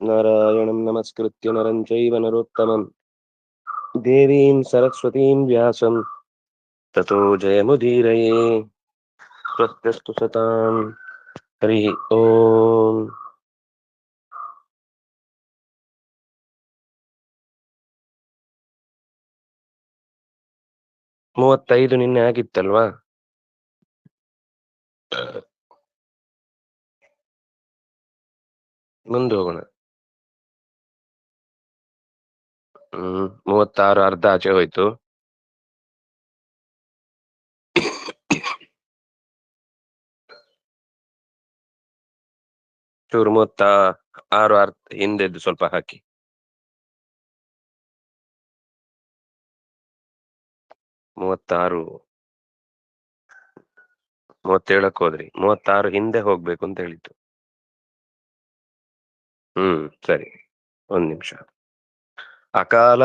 ನಾರಾಯಣಂ ನಮಸ್ಕೃತ್ಯ ನರಂ ಚೈವ ನರೋತ್ತಮಂ ದೇವೀಂ ಸರಸ್ವತೀಂ ವ್ಯಾಸಂ ತತೋ ಜಯಮುದೀರಯೇ. ಸ್ವಸ್ತ್ಯಸ್ತು ಸತಾಂ. ಹರಿ ಓಂ. ಮೂವತ್ತೈದು ನಿನ್ನೆ ಆಗಿತ್ತಲ್ವಾ? ಮುಂದೆ ಹೋಗೋಣ. 36 ಅರ್ಧ ಆಚೆ ಹೋಯ್ತು. ಚೂರು 36 ಅರ್ಧ ಹಿಂದೆದ್ದು ಸ್ವಲ್ಪ ಹಾಕಿ. 36 37ಕ್ಕೆ ಹೋದ್ರಿ. 36 ಹಿಂದೆ ಹೋಗ್ಬೇಕು ಅಂತ ಹೇಳಿತ್ತು. ಸರಿ, ಒಂದ್ ನಿಮಿಷ. ಅಕಾಲ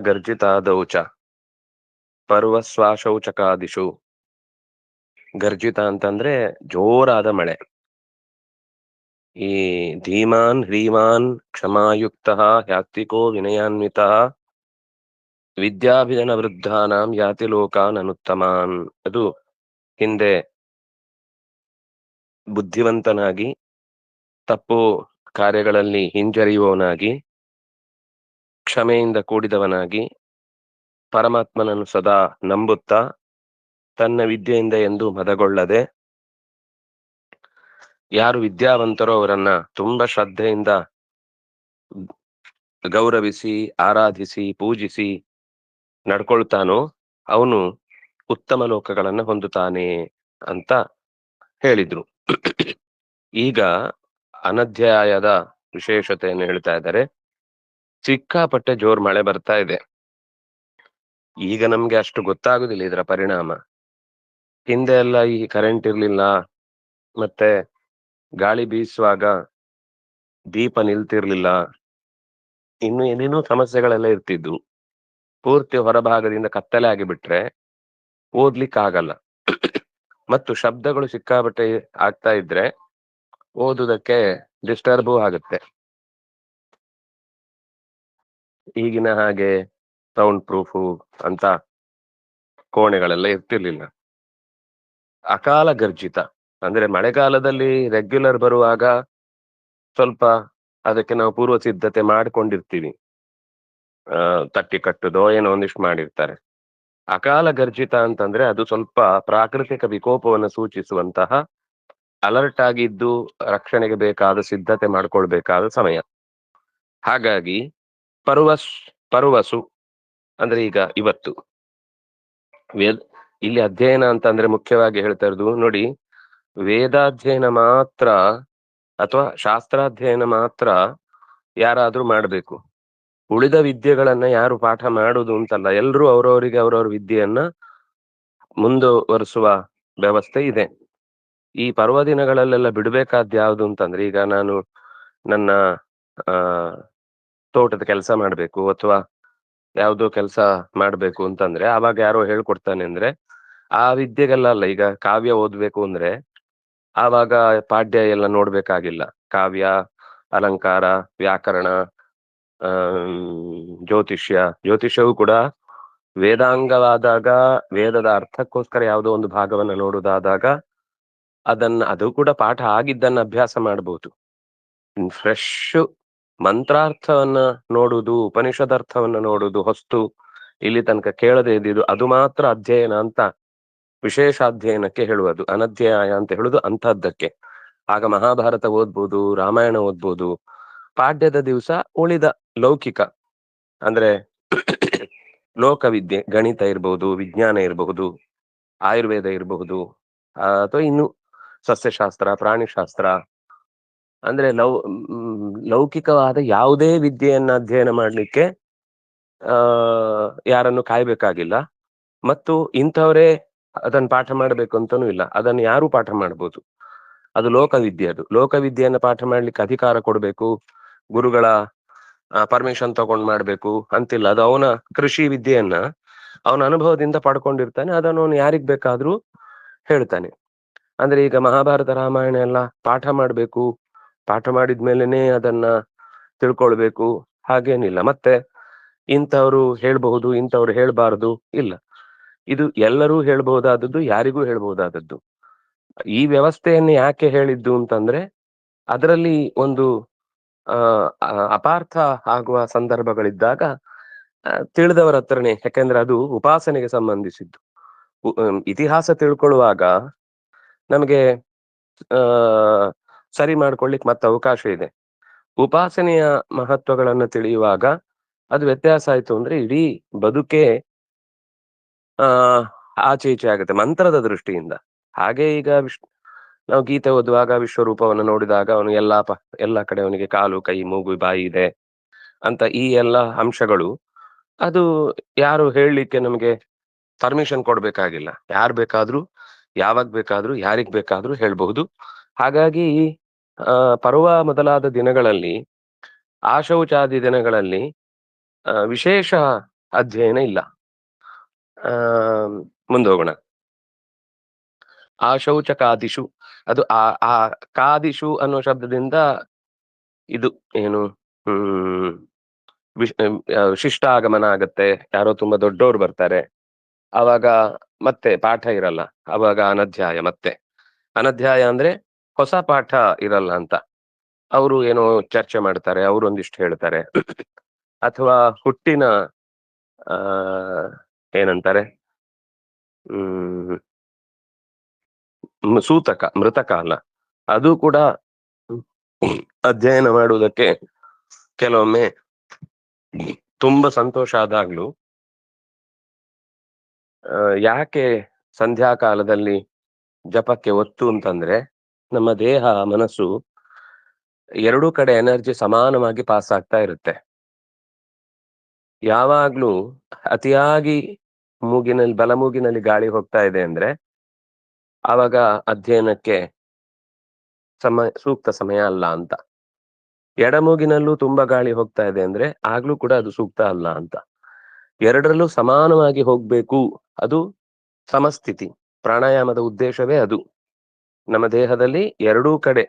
ಗರ್ಜಿತಾದೌಚ ಪರ್ವಸ್ವಾಶೌಚಕಾದಿಷು. ಗರ್ಜಿತ ಅಂತಂದ್ರೆ ಜೋರಾದ ಮಳೆ. ಈ ಧೀಮಾನ್ ಹ್ರೀಮಾನ್ ಕ್ಷಮಾಯುಕ್ತ ಹ್ಯಾತ್ವಿಕೋ ವಿನಯಾನ್ವಿತ ವಿದ್ಯಾಭಿಜನ ವೃದ್ಧಾನಾಂ ಯಾತಿ ಲೋಕಾನ್ ಅನುತ್ತಮಾನ್. ಅದು ಹಿಂದೆ ಬುದ್ಧಿವಂತನಾಗಿ ತಪ್ಪು ಕಾರ್ಯಗಳಲ್ಲಿ ಹಿಂಜರಿಯುವವನಾಗಿ ಕ್ಷಮೆಯಿಂದ ಕೂಡಿದವನಾಗಿ ಪರಮಾತ್ಮನನ್ನು ಸದಾ ನಂಬುತ್ತಾ ತನ್ನ ವಿದ್ಯೆಯಿಂದ ಎಂದು ಮದಗೊಳ್ಳದೆ ಯಾರು ವಿದ್ಯಾವಂತರೋ ಅವರನ್ನ ತುಂಬಾ ಶ್ರದ್ಧೆಯಿಂದ ಗೌರವಿಸಿ ಆರಾಧಿಸಿ ಪೂಜಿಸಿ ನಡ್ಕೊಳ್ತಾನೋ ಅವನು ಉತ್ತಮ ಲೋಕಗಳನ್ನ ಹೊಂದುತ್ತಾನೆ ಅಂತ ಹೇಳಿದ್ರು. ಈಗ ಅನಧ್ಯಾಯದ ವಿಶೇಷತೆಯನ್ನು ಹೇಳ್ತಾ ಇದ್ದಾರೆ. ಸಿಕ್ಕಾಪಟ್ಟೆ ಜೋರ್ ಮಳೆ ಬರ್ತಾ ಇದೆ. ಈಗ ನಮ್ಗೆ ಅಷ್ಟು ಗೊತ್ತಾಗುದಿಲ್ಲ ಇದರ ಪರಿಣಾಮ. ಹಿಂದೆ ಎಲ್ಲ ಈ ಕರೆಂಟ್ ಇರ್ಲಿಲ್ಲ, ಮತ್ತೆ ಗಾಳಿ ಬೀಸುವಾಗ ದೀಪ ನಿಲ್ತಿರ್ಲಿಲ್ಲ, ಇನ್ನು ಏನೇನೋ ಸಮಸ್ಯೆಗಳೆಲ್ಲ ಇರ್ತಿದ್ವು. ಪೂರ್ತಿ ಹೊರಭಾಗದಿಂದ ಕತ್ತಲೆ ಆಗಿಬಿಟ್ರೆ ಓದ್ಲಿಕ್ಕಾಗಲ್ಲ. ಮತ್ತು ಶಬ್ದಗಳು ಸಿಕ್ಕಾಪಟ್ಟೆ ಆಗ್ತಾ ಇದ್ರೆ ಓದುದಕ್ಕೆ ಡಿಸ್ಟರ್ಬು ಆಗುತ್ತೆ. ಈಗಿನ ಹಾಗೆ ಸೌಂಡ್ ಪ್ರೂಫು ಅಂತ ಕೋಣೆಗಳೆಲ್ಲ ಇರ್ತಿರ್ಲಿಲ್ಲ. ಅಕಾಲ ಗರ್ಜಿತ ಅಂದ್ರೆ ಮಳೆಗಾಲದಲ್ಲಿ ರೆಗ್ಯುಲರ್ ಬರುವಾಗ ಸ್ವಲ್ಪ ಅದಕ್ಕೆ ನಾವು ಪೂರ್ವ ಸಿದ್ಧತೆ ಮಾಡ್ಕೊಂಡಿರ್ತೀವಿ. ತಟ್ಟಿ ಕಟ್ಟುದೋ ಏನೋ ಒಂದಿಷ್ಟು ಮಾಡಿರ್ತಾರೆ. ಅಕಾಲ ಗರ್ಜಿತ ಅಂತಂದ್ರೆ ಅದು ಸ್ವಲ್ಪ ಪ್ರಾಕೃತಿಕ ವಿಕೋಪವನ್ನು ಸೂಚಿಸುವಂತಹ ಅಲರ್ಟ್ ಆಗಿದ್ದು ರಕ್ಷಣೆಗೆ ಬೇಕಾದ ಸಿದ್ಧತೆ ಮಾಡ್ಕೊಳ್ಬೇಕಾದ ಸಮಯ. ಹಾಗಾಗಿ ಪರ್ವಸು ಅಂದ್ರೆ ಈಗ ಇವತ್ತು ಇಲ್ಲಿ ಅಧ್ಯಯನ ಅಂತಂದ್ರೆ ಮುಖ್ಯವಾಗಿ ಹೇಳ್ತಾ ಇರೋದು ನೋಡಿ, ವೇದಾಧ್ಯಯನ ಮಾತ್ರ ಅಥವಾ ಶಾಸ್ತ್ರಾಧ್ಯಯನ ಮಾತ್ರ ಯಾರಾದ್ರೂ ಮಾಡ್ಬೇಕು. ಉಳಿದ ವಿದ್ಯೆಗಳನ್ನ ಯಾರು ಪಾಠ ಮಾಡುದು ಅಂತಲ್ಲ, ಎಲ್ರೂ ಅವ್ರವರಿಗೆ ಅವ್ರವ್ರ ವಿದ್ಯೆಯನ್ನ ಮುಂದುವರಿಸುವ ವ್ಯವಸ್ಥೆ ಇದೆ. ಈ ಪರ್ವದಿನಗಳಲ್ಲೆಲ್ಲ ಬಿಡ್ಬೇಕಾದ್ ಯಾವ್ದು ಅಂತಂದ್ರೆ, ಈಗ ನಾನು ನನ್ನ ತೋಟದ ಕೆಲಸ ಮಾಡ್ಬೇಕು ಅಥವಾ ಯಾವ್ದೋ ಕೆಲಸ ಮಾಡ್ಬೇಕು ಅಂತಂದ್ರೆ ಆವಾಗ ಯಾರೋ ಹೇಳ್ಕೊಡ್ತಾನೆ ಅಂದ್ರೆ ಆ ವಿದ್ಯೆಗೆಲ್ಲ ಅಲ್ಲ. ಈಗ ಕಾವ್ಯ ಓದ್ಬೇಕು ಅಂದ್ರೆ ಆವಾಗ ಪಾಠ್ಯ ಎಲ್ಲ ನೋಡ್ಬೇಕಾಗಿಲ್ಲ. ಕಾವ್ಯ, ಅಲಂಕಾರ, ವ್ಯಾಕರಣ, ಜ್ಯೋತಿಷ್ಯವು ಕೂಡ ವೇದಾಂಗವಾದಾಗ ವೇದದ ಅರ್ಥಕ್ಕೋಸ್ಕರ ಯಾವುದೋ ಒಂದು ಭಾಗವನ್ನ ನೋಡುವುದಾದಾಗ ಅದು ಕೂಡ ಪಾಠ ಆಗಿದ್ದನ್ನ ಅಭ್ಯಾಸ ಮಾಡ್ಬೋದು. ಫ್ರೆಶ್ ಮಂತ್ರಾರ್ಥವನ್ನ ನೋಡುವುದು, ಉಪನಿಷದರ್ಥವನ್ನ ನೋಡುವುದು ಹೊಸ್ತು ಇಲ್ಲಿ ತನಕ ಕೇಳದೆ ಇದ್ದಿದ್ದು ಅದು ಮಾತ್ರ ಅಧ್ಯಯನ ಅಂತ ವಿಶೇಷ ಅಧ್ಯಯನಕ್ಕೆ ಹೇಳುವುದು. ಅನಧ್ಯಾಯ ಅಂತ ಹೇಳುದು ಅಂತಹದ್ದಕ್ಕೆ. ಆಗ ಮಹಾಭಾರತ ಓದ್ಬೋದು, ರಾಮಾಯಣ ಓದ್ಬೋದು. ಪಾಡ್ಯದ ದಿವಸ ಉಳಿದ ಲೌಕಿಕ ಅಂದ್ರೆ ಲೋಕವಿದ್ಯೆ, ಗಣಿತ ಇರಬಹುದು, ವಿಜ್ಞಾನ ಇರಬಹುದು, ಆಯುರ್ವೇದ ಇರಬಹುದು, ಅಥವಾ ಇನ್ನು ಸಸ್ಯಶಾಸ್ತ್ರ, ಪ್ರಾಣಿಶಾಸ್ತ್ರ, ಅಂದ್ರೆ ಲೌಕಿಕವಾದ ಯಾವುದೇ ವಿದ್ಯೆಯನ್ನ ಅಧ್ಯಯನ ಮಾಡ್ಲಿಕ್ಕೆ ಯಾರನ್ನು ಕಾಯ್ಬೇಕಾಗಿಲ್ಲ. ಮತ್ತು ಇಂಥವರೇ ಅದನ್ನ ಪಾಠ ಮಾಡ್ಬೇಕು ಅಂತಾನೂ ಇಲ್ಲ. ಅದನ್ನು ಯಾರು ಪಾಠ ಮಾಡ್ಬೋದು. ಅದು ಲೋಕವಿದ್ಯೆ. ಅದು ಲೋಕವಿದ್ಯೆಯನ್ನ ಪಾಠ ಮಾಡ್ಲಿಕ್ಕೆ ಅಧಿಕಾರ ಕೊಡ್ಬೇಕು, ಗುರುಗಳ ಪರ್ಮಿಷನ್ ತಗೊಂಡ್ ಮಾಡ್ಬೇಕು ಅಂತಿಲ್ಲ. ಅದು ಅವನ ಕೃಷಿ ವಿದ್ಯೆಯನ್ನ ಅವನ ಅನುಭವದಿಂದ ಪಡ್ಕೊಂಡಿರ್ತಾನೆ. ಅದನ್ನು ಅವನು ಯಾರಿಗ್ ಬೇಕಾದ್ರೂ ಹೇಳ್ತಾನೆ. ಅಂದ್ರೆ ಈಗ ಮಹಾಭಾರತ ರಾಮಾಯಣ ಎಲ್ಲ ಪಾಠ ಮಾಡ್ಬೇಕು, ಪಾಠ ಮಾಡಿದ್ಮೇಲೆನೆ ಅದನ್ನ ತಿಳ್ಕೊಳ್ಬೇಕು ಹಾಗೇನಿಲ್ಲ. ಮತ್ತೆ ಇಂಥವ್ರು ಹೇಳ್ಬಹುದು, ಇಂಥವ್ರು ಹೇಳ್ಬಾರ್ದು ಇಲ್ಲ. ಇದು ಎಲ್ಲರೂ ಹೇಳ್ಬಹುದಾದದ್ದು, ಯಾರಿಗೂ ಹೇಳ್ಬಹುದಾದದ್ದು. ಈ ವ್ಯವಸ್ಥೆಯನ್ನು ಯಾಕೆ ಹೇಳಿದ್ದು ಅಂತಂದ್ರೆ, ಅದರಲ್ಲಿ ಒಂದು ಆ ಅಪಾರ್ಥ ಆಗುವ ಸಂದರ್ಭಗಳಿದ್ದಾಗ ತಿಳಿದವರ ಹತ್ರನೇ, ಯಾಕೆಂದ್ರೆ ಅದು ಉಪಾಸನೆಗೆ ಸಂಬಂಧಿಸಿದ್ದು. ಇತಿಹಾಸ ತಿಳ್ಕೊಳ್ಳುವಾಗ ನಮಗೆ ಆ ಸರಿ ಮಾಡ್ಕೊಳ್ಳಿಕ್ ಮತ್ತೆ ಅವಕಾಶ ಇದೆ. ಉಪಾಸನೆಯ ಮಹತ್ವಗಳನ್ನ ತಿಳಿಯುವಾಗ ಅದು ವ್ಯತ್ಯಾಸ ಆಯ್ತು ಅಂದ್ರೆ ಇಡೀ ಬದುಕೇ ಆ ಆಚೆ ಈಚೆ ಆಗುತ್ತೆ ಮಂತ್ರದ ದೃಷ್ಟಿಯಿಂದ. ಹಾಗೆ ಈಗ ನಾವು ಗೀತೆ ಓದುವಾಗ ವಿಶ್ವರೂಪವನ್ನು ನೋಡಿದಾಗ ಅವನು ಎಲ್ಲಾ ಕಡೆ ಅವನಿಗೆ ಕಾಲು, ಕೈ, ಮೂಗು, ಬಾಯಿ ಇದೆ ಅಂತ ಈ ಎಲ್ಲಾ ಅಂಶಗಳು, ಅದು ಯಾರು ಹೇಳಲಿಕ್ಕೆ ನಮಗೆ ಪರ್ಮಿಷನ್ ಕೊಡ್ಬೇಕಾಗಿಲ್ಲ. ಯಾರ್ ಬೇಕಾದ್ರೂ, ಯಾವಾಗ ಬೇಕಾದ್ರೂ, ಯಾರಿಗ್ ಬೇಕಾದ್ರೂ ಹೇಳ್ಬಹುದು. ಹಾಗಾಗಿ ಆ ಪರ್ವ ಮೊದಲಾದ ದಿನಗಳಲ್ಲಿ, ಆಶೌಚಾದಿ ದಿನಗಳಲ್ಲಿ ವಿಶೇಷ ಅಧ್ಯಯನ ಇಲ್ಲ. ಆ ಮುಂದೋಗೋಣ. ಆಶೌಚಕಾದಿಷು, ಅದು ಆ ಕಾದಿಷು ಅನ್ನೋ ಶಬ್ದದಿಂದ ಇದು ಏನು ಹ್ಮ್ ಶಿಷ್ಟಾಗಮನ ಆಗತ್ತೆ. ಯಾರೋ ತುಂಬಾ ದೊಡ್ಡೋರು ಬರ್ತಾರೆ, ಅವಾಗ ಮತ್ತೆ ಪಾಠ ಇರಲ್ಲ. ಅವಾಗ ಅನಧ್ಯಾಯ. ಮತ್ತೆ ಅನಧ್ಯಾಯ ಅಂದ್ರೆ ಹೊಸ ಪಾಠ ಇರಲ್ಲ ಅಂತ. ಅವರು ಏನೋ ಚರ್ಚೆ ಮಾಡ್ತಾರೆ, ಅವ್ರು ಒಂದಿಷ್ಟು ಹೇಳ್ತಾರೆ. ಅಥವಾ ಹುಟ್ಟಿನ ಆ ಏನಂತಾರೆ ಹ್ಮ್ ಸೂತಕ, ಮೃತಕ ಅಲ್ಲ, ಅದು ಕೂಡ ಅಧ್ಯಯನ ಮಾಡುವುದಕ್ಕೆ ಕೆಲವೊಮ್ಮೆ ತುಂಬಾ ಸಂತೋಷ ಆದಾಗ್ಲೂ ಯಾಕೆ ಸಂಧ್ಯಾ ಕಾಲದಲ್ಲಿ ಜಪಕ್ಕೆ ಒತ್ತು ಅಂತಂದ್ರೆ, ನಮ್ಮ ದೇಹ ಮನಸ್ಸು ಎರಡೂ ಕಡೆ ಎನರ್ಜಿ ಸಮಾನವಾಗಿ ಪಾಸ್ ಆಗ್ತಾ ಇರುತ್ತೆ. ಯಾವಾಗ್ಲೂ ಅತಿಯಾಗಿ ಬಲಮೂಗಿನಲ್ಲಿ ಗಾಳಿ ಹೋಗ್ತಾ ಇದೆ ಅಂದ್ರೆ ಆವಾಗ ಅಧ್ಯಯನಕ್ಕೆ ಸೂಕ್ತ ಸಮಯ ಅಲ್ಲ ಅಂತ. ಎಡಮೂಗಿನಲ್ಲೂ ತುಂಬಾ ಗಾಳಿ ಹೋಗ್ತಾ ಇದೆ ಅಂದ್ರೆ ಆಗ್ಲೂ ಕೂಡ ಅದು ಸೂಕ್ತ ಅಲ್ಲ ಅಂತ. ಎರಡರಲ್ಲೂ ಸಮಾನವಾಗಿ ಹೋಗ್ಬೇಕು, ಅದು ಸಮಸ್ಥಿತಿ. ಪ್ರಾಣಾಯಾಮದ ಉದ್ದೇಶವೇ ಅದು. ನಮ್ಮ ದೇಹದಲ್ಲಿ ಎರಡೂ ಕಡೆ,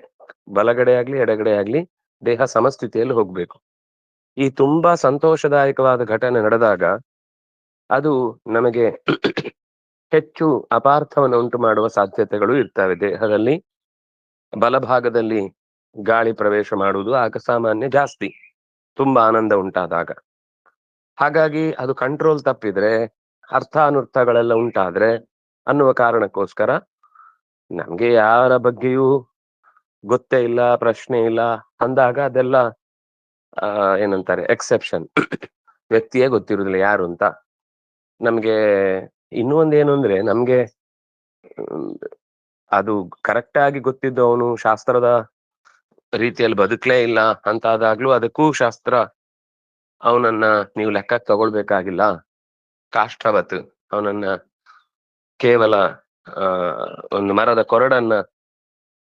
ಬಲಗಡೆ ಆಗ್ಲಿ ಎಡಗಡೆ ಆಗ್ಲಿ, ದೇಹ ಸಮಸ್ಥಿತಿಯಲ್ಲಿ ಹೋಗ್ಬೇಕು. ಈ ತುಂಬಾ ಸಂತೋಷದಾಯಕವಾದ ಘಟನೆ ನಡೆದಾಗ ಅದು ನಮಗೆ ಹೆಚ್ಚು ಅಪಾರ್ಥವನ್ನು ಉಂಟು ಮಾಡುವ ಸಾಧ್ಯತೆಗಳು ಇರ್ತವೆ. ದೇಹದಲ್ಲಿ ಬಲಭಾಗದಲ್ಲಿ ಗಾಳಿ ಪ್ರವೇಶ ಮಾಡುವುದು ಆಗ ಸಾಮಾನ್ಯ ಜಾಸ್ತಿ, ತುಂಬಾ ಆನಂದ ಉಂಟಾದಾಗ. ಹಾಗಾಗಿ ಅದು ಕಂಟ್ರೋಲ್ ತಪ್ಪಿದ್ರೆ, ಅರ್ಥ ಅನರ್ಥಗಳೆಲ್ಲ ಉಂಟಾದ್ರೆ ಅನ್ನುವ ಕಾರಣಕ್ಕೋಸ್ಕರ ನಮ್ಗೆ ಯಾರ ಬಗ್ಗೆಯೂ ಗೊತ್ತೇ ಇಲ್ಲ, ಪ್ರಶ್ನೆ ಇಲ್ಲ ಅಂದಾಗ ಅದೆಲ್ಲ ಏನಂತಾರೆ ಎಕ್ಸೆಪ್ಷನ್. ವ್ಯಕ್ತಿಯೇ ಗೊತ್ತಿರುವುದಿಲ್ಲ ಯಾರು ಅಂತ. ನಮ್ಗೆ ಇನ್ನೂ ಒಂದೇನು ಅಂದ್ರೆ, ನಮ್ಗೆ ಅದು ಕರೆಕ್ಟ್ ಆಗಿ ಗೊತ್ತಿದ್ದು ಅವನು ಶಾಸ್ತ್ರದ ರೀತಿಯಲ್ಲಿ ಬದುಕ್ಲೇ ಇಲ್ಲ ಅಂತ ಆದಾಗ್ಲೂ ಅದಕ್ಕೂ ಶಾಸ್ತ್ರ ಅವನನ್ನ ನೀವು ಲೆಕ್ಕಕ್ಕೆ ತಗೊಳ್ಬೇಕಾಗಿಲ್ಲ, ಕಾಷ್ಠವತ್, ಅವನನ್ನ ಕೇವಲ ಒಂದು ಮರದ ಕೊರಡನ್ನ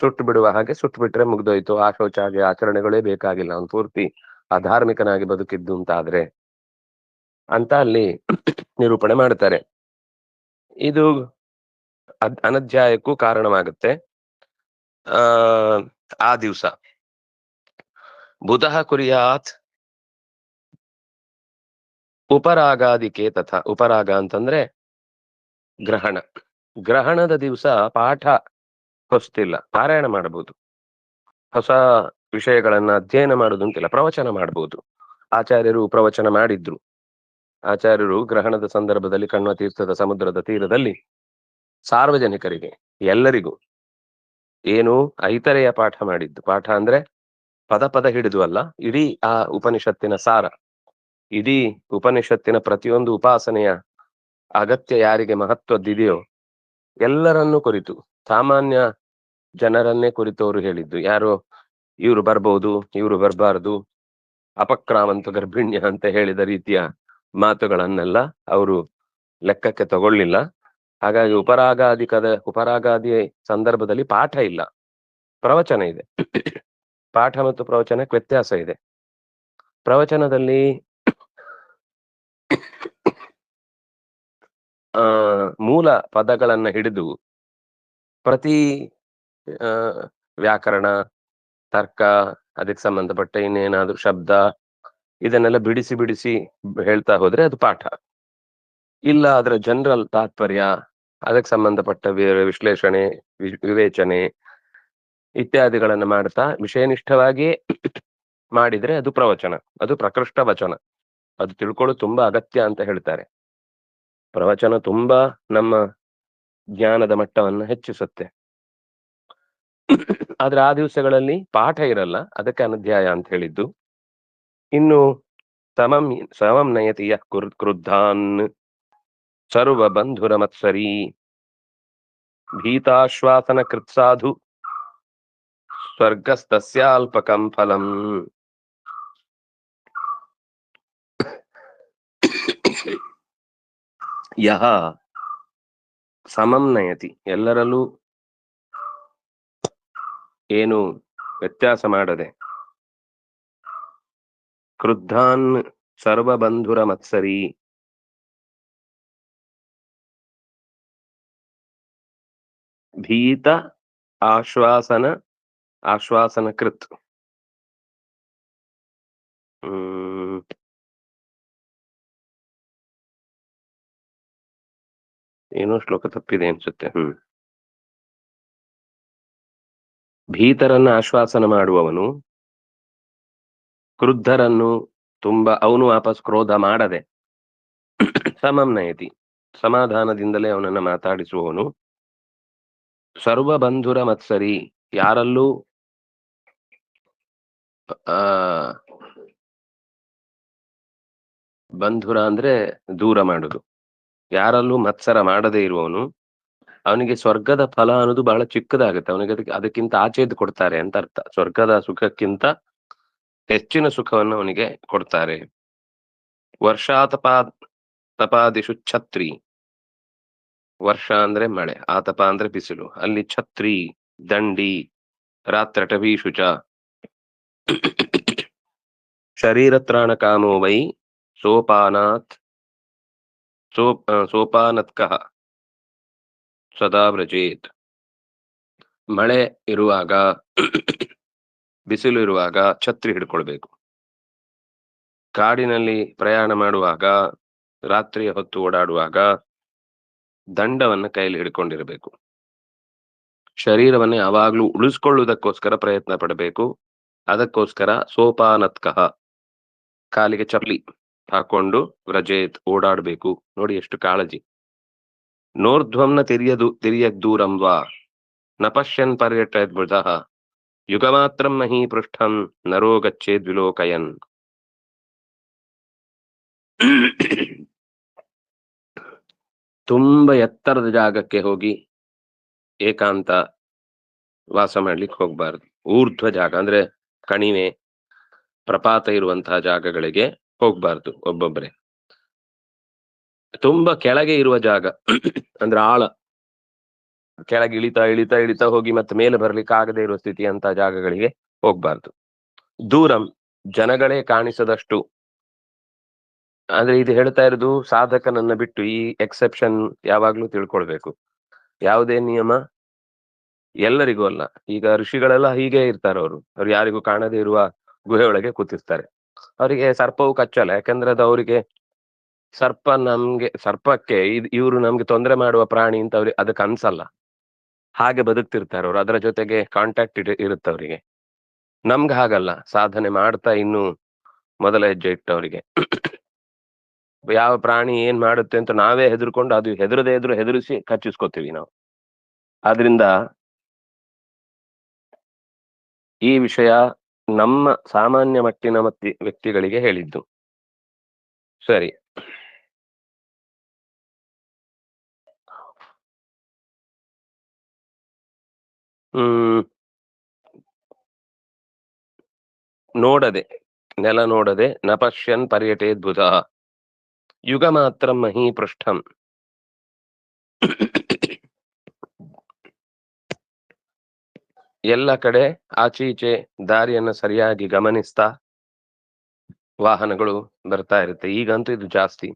ಸುಟ್ಟು ಬಿಡುವ ಹಾಗೆ ಸುಟ್ಟು ಬಿಟ್ರೆ ಮುಗ್ದೋಯ್ತು, ಆ ಶೌಚಾದಿ ಆಚರಣೆಗಳೇ ಬೇಕಾಗಿಲ್ಲ, ಅವನು ಪೂರ್ತಿ ಅಧಾರ್ಮಿಕನಾಗಿ ಬದುಕಿದ್ದು ಅಂತಾದ್ರೆ ಅಂತ ಅಲ್ಲಿ ನಿರೂಪಣೆ ಮಾಡ್ತಾರೆ. ಇದು ಅನಧ್ಯಾಯಕ್ಕೂ ಕಾರಣವಾಗುತ್ತೆ. ಆ ದಿವಸ ಬುಧಃ ಕುರ್ಯಾತ್ ಉಪರಾಗಾದಿಕೆ ತಥಾ. ಉಪರಾಗ ಅಂತಂದ್ರೆ ಗ್ರಹಣ. ಗ್ರಹಣದ ದಿವಸ ಪಾಠ ಹೊಸ್ತಿಲ್ಲ, ಪಾರಾಯಣ ಮಾಡಬಹುದು. ಹೊಸ ವಿಷಯಗಳನ್ನ ಅಧ್ಯಯನ ಮಾಡುದು ಅಂತಿಲ್ಲ, ಪ್ರವಚನ ಮಾಡಬಹುದು. ಆಚಾರ್ಯರು ಪ್ರವಚನ ಮಾಡಿದ್ರು. ಆಚಾರ್ಯರು ಗ್ರಹಣದ ಸಂದರ್ಭದಲ್ಲಿ ಕಣ್ವ ತೀರ್ಥದ ಸಮುದ್ರದ ತೀರದಲ್ಲಿ ಸಾರ್ವಜನಿಕರಿಗೆ, ಎಲ್ಲರಿಗೂ ಏನು ಐತರೆಯ ಪಾಠ ಮಾಡಿದ್ದು. ಪಾಠ ಅಂದ್ರೆ ಪದ ಪದ ಹಿಡಿದು ಅಲ್ಲ, ಇಡೀ ಆ ಉಪನಿಷತ್ತಿನ ಸಾರ, ಇಡೀ ಉಪನಿಷತ್ತಿನ ಪ್ರತಿಯೊಂದು ಉಪಾಸನೆಯ ಅಗತ್ಯ ಯಾರಿಗೆ ಮಹತ್ವದ್ದಿದೆಯೋ ಎಲ್ಲರನ್ನೂ ಕುರಿತು, ಸಾಮಾನ್ಯ ಜನರನ್ನೇ ಕುರಿತು ಅವರು ಹೇಳಿದ್ದು. ಯಾರು ಇವ್ರು ಬರ್ಬೋದು, ಇವ್ರು ಬರಬಾರದು, ಅಪಕ್ರಾಮಂತ ಗರ್ಭಿಣ್ಯ ಅಂತ ಹೇಳಿದ ರೀತಿಯ ಮಾತುಗಳನ್ನೆಲ್ಲ ಅವರು ಲೆಕ್ಕಕ್ಕೆ ತಗೊಳ್ಳಿಲ್ಲ. ಹಾಗಾಗಿ ಉಪರಾಗಾದಿ ಸಂದರ್ಭದಲ್ಲಿ ಪಾಠ ಇಲ್ಲ, ಪ್ರವಚನ ಇದೆ. ಪಾಠ ಮತ್ತು ಪ್ರವಚನಕ್ಕೆ ವ್ಯತ್ಯಾಸ ಇದೆ. ಪ್ರವಚನದಲ್ಲಿ ಮೂಲ ಪದಗಳನ್ನ ಹಿಡಿದು ಪ್ರತಿ ವ್ಯಾಕರಣ, ತರ್ಕ, ಅದಕ್ಕೆ ಸಂಬಂಧಪಟ್ಟ ಇನ್ನೇನಾದ್ರೂ ಶಬ್ದ, ಇದನ್ನೆಲ್ಲ ಬಿಡಿಸಿ ಬಿಡಿಸಿ ಹೇಳ್ತಾ ಹೋದ್ರೆ ಅದು ಪಾಠ. ಇಲ್ಲ ಅದರ ಜನರಲ್ ತಾತ್ಪರ್ಯ, ಅದಕ್ಕೆ ಸಂಬಂಧಪಟ್ಟ ವಿಶ್ಲೇಷಣೆ, ವಿವೇಚನೆ ಇತ್ಯಾದಿಗಳನ್ನ ಮಾಡ್ತಾ ವಿಷಯನಿಷ್ಠವಾಗಿ ಮಾಡಿದ್ರೆ ಅದು ಪ್ರವಚನ, ಅದು ಪ್ರಕೃಷ್ಟ ವಚನ. ಅದು ತಿಳ್ಕೊಳ್ಳೋದು ತುಂಬಾ ಅಗತ್ಯ ಅಂತ ಹೇಳ್ತಾರೆ. ಪ್ರವಚನ ತುಂಬಾ ನಮ್ಮ ಜ್ಞಾನದ ಮಟ್ಟವನ್ನು ಹೆಚ್ಚಿಸುತ್ತೆ. ಆದ್ರೆ ಆ ದಿವಸಗಳಲ್ಲಿ ಪಾಠ ಇರಲ್ಲ, ಅದಕ್ಕೆ ಅನಧ್ಯಾಯ ಅಂತ ಹೇಳಿದ್ದು. ಇನ್ನು ಸಮಂ ನಯತಿ ಯಃ ಕ್ರುದ್ಧಾನ್ ಸರ್ವ ಬಂಧುರ ಮತ್ಸರಿ ಭೀತಾಶ್ವಾಸನ ಕೃತ್ಸಾಧು ಸ್ವರ್ಗಸ್ತಸ್ಯಾಲ್ಪಕಂ ಫಲಂ. ಯಹ ಸಮಂ ನಯತಿ, ಎಲ್ಲರಲ್ಲೂ ಏನು ವ್ಯತ್ಯಾಸ ಮಾಡದೆ, ಕ್ರುದ್ಧಾನ್ ಸರ್ವಬಂಧುರ ಮತ್ಸರಿ, ಭೀತ ಆಶ್ವಾಸನ ಕೃತ್, ಏನೋ ಶ್ಲೋಕ ತಪ್ಪಿದೆ ಅನ್ಸುತ್ತೆ. ಭೀತರನ್ನ ಆಶ್ವಾಸನ ಮಾಡುವವನು, ಕ್ರುದ್ಧರನ್ನು ಅವನು ವಾಪಸ್ ಕ್ರೋಧ ಮಾಡದೆ, ಸಮಂ ನಯತಿ, ಸಮಾಧಾನದಿಂದಲೇ ಅವನನ್ನ ಮಾತಾಡಿಸುವವನು, ಸರ್ವ ಬಂಧುರ ಮತ್ಸರಿ, ಯಾರಲ್ಲೂ ಬಂಧುರ ಅಂದ್ರೆ ದೂರ ಮಾಡುದು, ಯಾರಲ್ಲೂ ಮತ್ಸರ ಮಾಡದೇ ಇರುವವನು, ಅವನಿಗೆ ಸ್ವರ್ಗದ ಫಲ ಅನ್ನೋದು ಬಹಳ ಚಿಕ್ಕದಾಗುತ್ತೆ. ಅವನಿಗೆ ಅದಕ್ಕಿಂತ ಆಚೆದ್ದು ಕೊಡ್ತಾರೆ ಅಂತ ಅರ್ಥ. ಸ್ವರ್ಗದ ಸುಖಕ್ಕಿಂತ ಹೆಚ್ಚಿನ ಸುಖವನ್ನು ಅವನಿಗೆ ಕೊಡ್ತಾರೆ. ತಪಾದಿಷು ಛತ್ರಿ, ವರ್ಷ ಅಂದ್ರೆ ಮಳೆ, ಆತಪ ಅಂದ್ರೆ ಬಿಸಿಲು, ಅಲ್ಲಿ ಛತ್ರಿ ದಂಡಿ, ರಾತ್ರಟವೀಷು ಚ ಶರೀರತ್ರಾಣ ಕಾಮೋ ವೈ ಸೋಪಾನತ್ಕಃ ಸದಾ ವ್ರಜೇತ್. ಮಳೆ ಇರುವಾಗ, ಬಿಸಿಲು ಇರುವಾಗ ಛತ್ರಿ ಹಿಡ್ಕೊಳ್ಬೇಕು. ಕಾಡಿನಲ್ಲಿ ಪ್ರಯಾಣ ಮಾಡುವಾಗ, ರಾತ್ರಿಯ ಹೊತ್ತು ಓಡಾಡುವಾಗ ದಂಡವನ್ನ ಕೈಯಲ್ಲಿ ಹಿಡ್ಕೊಂಡಿರ್ಬೇಕು. ಶರೀರವನ್ನ ಯಾವಾಗ್ಲೂ ಉಳಿಸ್ಕೊಳ್ಳುವುದಕ್ಕೋಸ್ಕರ ಪ್ರಯತ್ನ ಪಡಬೇಕು. ಅದಕ್ಕೋಸ್ಕರ ಸೋಪಾನತ್ಕಃ, ಕಾಲಿಗೆ ಚಪ್ಪಲಿ ಹಾಕೊಂಡು ವ್ರಜೇತ್ ಓಡಾಡ್ಬೇಕು. ನೋಡಿ ಎಷ್ಟು ಕಾಳಜಿ. ನೋರ್ಧ್ವಂನ ತಿರ್ಯದ್ ದೂರಂ ವಾ ನ ಪಶ್ಯನ್ ಪರ್ಯಟಯದ್ ಬುಧಃ ಯುಗಮಾತ್ರಂ ಮಹೀ ಪೃಷ್ಠಂ ನರೋ ಗಚ್ಚೇದ್ ವಿಲೋಕಯನ್. ತುಂಬಾ ಎತ್ತರದ ಜಾಗಕ್ಕೆ ಹೋಗಿ ಏಕಾಂತ ವಾಸ ಮಾಡ್ಲಿಕ್ಕೆ ಹೋಗ್ಬಾರ್ದು. ಊರ್ಧ್ವ ಜಾಗ ಅಂದ್ರೆ ಕಣಿವೆ, ಪ್ರಪಾತ ಇರುವಂತಹ ಜಾಗಗಳಿಗೆ ಹೋಗ್ಬಾರ್ದು ಒಬ್ಬೊಬ್ಬರೇ. ತುಂಬಾ ಕೆಳಗೆ ಇರುವ ಜಾಗ ಅಂದ್ರೆ ಆಳ, ಕೆಳಗೆ ಇಳಿತಾ ಇಳಿತಾ ಇಳಿತಾ ಹೋಗಿ ಮತ್ತೆ ಮೇಲೆ ಬರ್ಲಿಕ್ಕೆ ಆಗದೆ ಇರುವ ಸ್ಥಿತಿ ಅಂತ ಜಾಗಗಳಿಗೆ ಹೋಗ್ಬಾರ್ದು. ದೂರಂ, ಜನಗಳೇ ಕಾಣಿಸದಷ್ಟು. ಆದ್ರೆ ಇದು ಹೇಳ್ತಾ ಇರೋದು ಸಾಧಕನನ್ನ ಬಿಟ್ಟು. ಈ ಎಕ್ಸೆಪ್ಷನ್ ಯಾವಾಗ್ಲೂ ತಿಳ್ಕೊಳ್ಬೇಕು. ಯಾವುದೇ ನಿಯಮ ಎಲ್ಲರಿಗೂ ಅಲ್ಲ. ಈಗ ಋಷಿಗಳೆಲ್ಲ ಹೀಗೆ ಇರ್ತಾರೆ. ಅವ್ರು ಯಾರಿಗೂ ಕಾಣದೇ ಇರುವ ಗುಹೆ ಒಳಗೆ ಕೂತಿರ್ತಾರೆ. ಅವರಿಗೆ ಸರ್ಪವು ಕಚ್ಚಲ್ಲ, ಯಾಕಂದ್ರೆ ಅದು ಅವರಿಗೆ ಸರ್ಪಕ್ಕೆ ಇವರು ನಮ್ಗೆ ತೊಂದರೆ ಮಾಡುವ ಪ್ರಾಣಿ ಅಂತ ಅದಕ್ಕೆ ಅನ್ಸಲ್ಲ. ಹಾಗೆ ಬದುಕ್ತಿರ್ತಾರೆ ಅವ್ರು, ಅದರ ಜೊತೆಗೆ ಕಾಂಟ್ಯಾಕ್ಟ್ ಇರುತ್ತೆ ಅವರಿಗೆ. ನಮ್ಗೆ ಹಾಗಲ್ಲ, ಸಾಧನೆ ಮಾಡ್ತಾ ಇನ್ನು ಮೊದಲ ಹೆಜ್ಜೆ ಇಟ್ಟವರಿಗೆ ಯಾವ ಪ್ರಾಣಿ ಏನ್ ಮಾಡುತ್ತೆ ಅಂತ ನಾವೇ ಹೆದರ್ಕೊಂಡು, ಅದು ಹೆದರಿಸಿ ಕಚ್ಚಿಸ್ಕೊತೀವಿ ನಾವು. ಆದ್ರಿಂದ ಈ ವಿಷಯ ನಮ್ಮ ಸಾಮಾನ್ಯ ಮಟ್ಟಿನ ವ್ಯಕ್ತಿಗಳಿಗೆ ಹೇಳಿದ್ದು. ಸರಿ, ನೋಡದೆ, ನೆಲ ನೋಡದೆ, ನ ಪಶ್ಯನ್ ಪರ್ಯಟೇದ್ ಬುಧ ಯುಗ ಮಾತ್ರ ಮಹೀ ಪೃಷ್ಠಂ. ಎಲ್ಲ ಕಡೆ ಆಚೀಚೆ ದಾರಿಯನ್ನ ಸರಿಯಾಗಿ ಗಮನಿಸ್ತಾ ವಾಹನಗಳು ಬರ್ತಾ ಇರುತ್ತೆ. ಈಗಂತೂ ಇದು ಜಾಸ್ತಿ.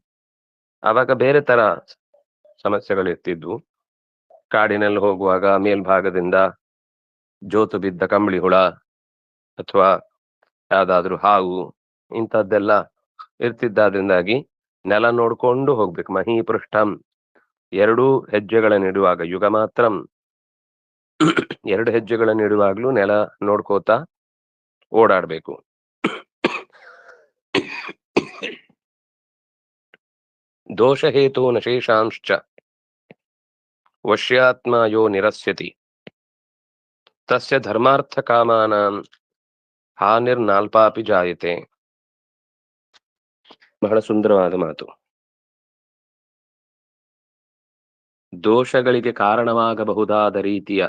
ಆವಾಗ ಬೇರೆ ತರ ಸಮಸ್ಯೆಗಳು ಇರ್ತಿದ್ವು. ಕಾಡಿನಲ್ಲಿ ಹೋಗುವಾಗ ಮೇಲ್ಭಾಗದಿಂದ ಜೋತು ಬಿದ್ದ ಕಂಬಳಿ ಹುಳ, ಅಥವಾ ಯಾವ್ದಾದ್ರು ಹಾವು ಇಂಥದ್ದೆಲ್ಲ ಇರ್ತಿದ್ದಾದ್ರಿಂದಾಗಿ ನೆಲ ನೋಡ್ಕೊಂಡು ಹೋಗ್ಬೇಕು. ಮಹೀಪೃಷ್ಠಂ, ಎರಡೂ ಹೆಜ್ಜೆಗಳನ್ನಿಡುವಾಗ ಯುಗ ಮಾತ್ರಂ, ಎರಡು ಹೆಜ್ಜೆಗಳನ್ನಿಡುವಾಗ್ಲೂ ನೆಲ ನೋಡ್ಕೋತಾ ಓಡಾಡ್ಬೇಕು. ದೋಷಹೇತು ನಶೇಷಾಂಶ್ಚ ವಶ್ಯಾತ್ಮ ಯೋ ನಿರಸ್ಯತಿ ತಸ್ಯ ಧರ್ಮಾರ್ಥ ಕಾಮಾನಾಂ ಹಾನಿರ್ನಾಲ್ಪಾಪಿ ಜಾಯತೆ. ಬಹಳ ಸುಂದರವಾದ ಮಾತು. ದೋಷಗಳಿಗೆ ಕಾರಣವಾಗಬಹುದಾದ ರೀತಿಯ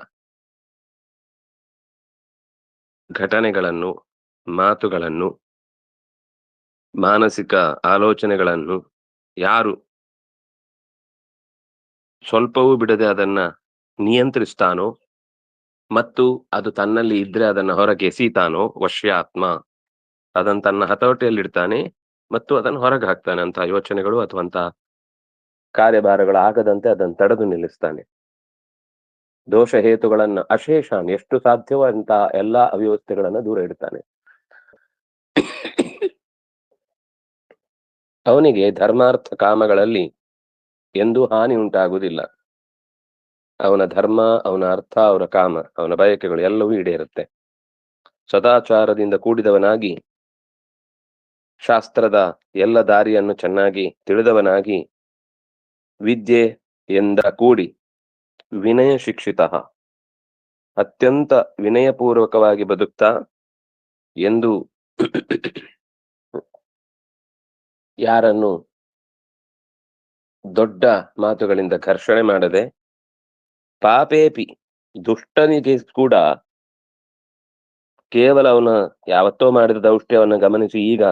ಘಟನೆಗಳನ್ನು, ಮಾತುಗಳನ್ನು, ಮಾನಸಿಕ ಆಲೋಚನೆಗಳನ್ನು ಯಾರು ಸ್ವಲ್ಪವೂ ಬಿಡದೆ ಅದನ್ನ ನಿಯಂತ್ರಿಸ್ತಾನೋ ಮತ್ತು ಅದು ತನ್ನಲ್ಲಿ ಇದ್ರೆ ಅದನ್ನ ಹೊರಗೆ ಎಸೀತಾನೋ, ವಶ್ಯಾತ್ಮ, ಅದನ್ನು ತನ್ನ ಹತೋಟಿಯಲ್ಲಿಡ್ತಾನೆ ಮತ್ತು ಅದನ್ನು ಹೊರಗೆ ಹಾಕ್ತಾನೆ. ಅಂತ ಯೋಚನೆಗಳು ಅಥವಾ ಅಂತ ಕಾರ್ಯಭಾರಗಳು ಆಗದಂತೆ ಅದನ್ನು ತಡೆದು ನಿಲ್ಲಿಸ್ತಾನೆ. ದೋಷ ಹೇತುಗಳನ್ನ ಅಶೇಷಾನ್, ಎಷ್ಟು ಸಾಧ್ಯವೋ ಅಂತ ಎಲ್ಲಾ ಅವ್ಯವಸ್ಥೆಗಳನ್ನ ದೂರ ಇಡ್ತಾನೆ. ಅವನಿಗೆ ಧರ್ಮಾರ್ಥ ಕಾಮಗಳಲ್ಲಿ ಎಂದೂ ಹಾನಿ ಉಂಟಾಗುವುದಿಲ್ಲ. ಅವನ ಧರ್ಮ, ಅವನ ಅರ್ಥ, ಅವನ ಕಾಮ, ಅವನ ಬಯಕೆಗಳು ಎಲ್ಲವೂ ಈಡೇರುತ್ತೆ. ಸದಾಚಾರದಿಂದ ಕೂಡಿದವನಾಗಿ, ಶಾಸ್ತ್ರದ ಎಲ್ಲ ದಾರಿಯನ್ನು ಚೆನ್ನಾಗಿ ತಿಳಿದವನಾಗಿ, ವಿದ್ಯೆ ಎಂದ ಕೂಡಿ ವಿನಯ ಶಿಕ್ಷಿತ, ಅತ್ಯಂತ ವಿನಯಪೂರ್ವಕವಾಗಿ ಬದುಕ್ತಾ, ಎಂದು ಯಾರನ್ನು ದೊಡ್ಡ ಮಾತುಗಳಿಂದ ಘರ್ಷಣೆ ಮಾಡದೆ, ಪಾಪೇಪಿ, ದುಷ್ಟನಿಗೆ ಕೂಡ ಕೇವಲ ಅವನ ಯಾವತ್ತೋ ಮಾಡಿದ ದೌಷ್ಟ್ಯವನ್ನು ಗಮನಿಸಿ ಈಗ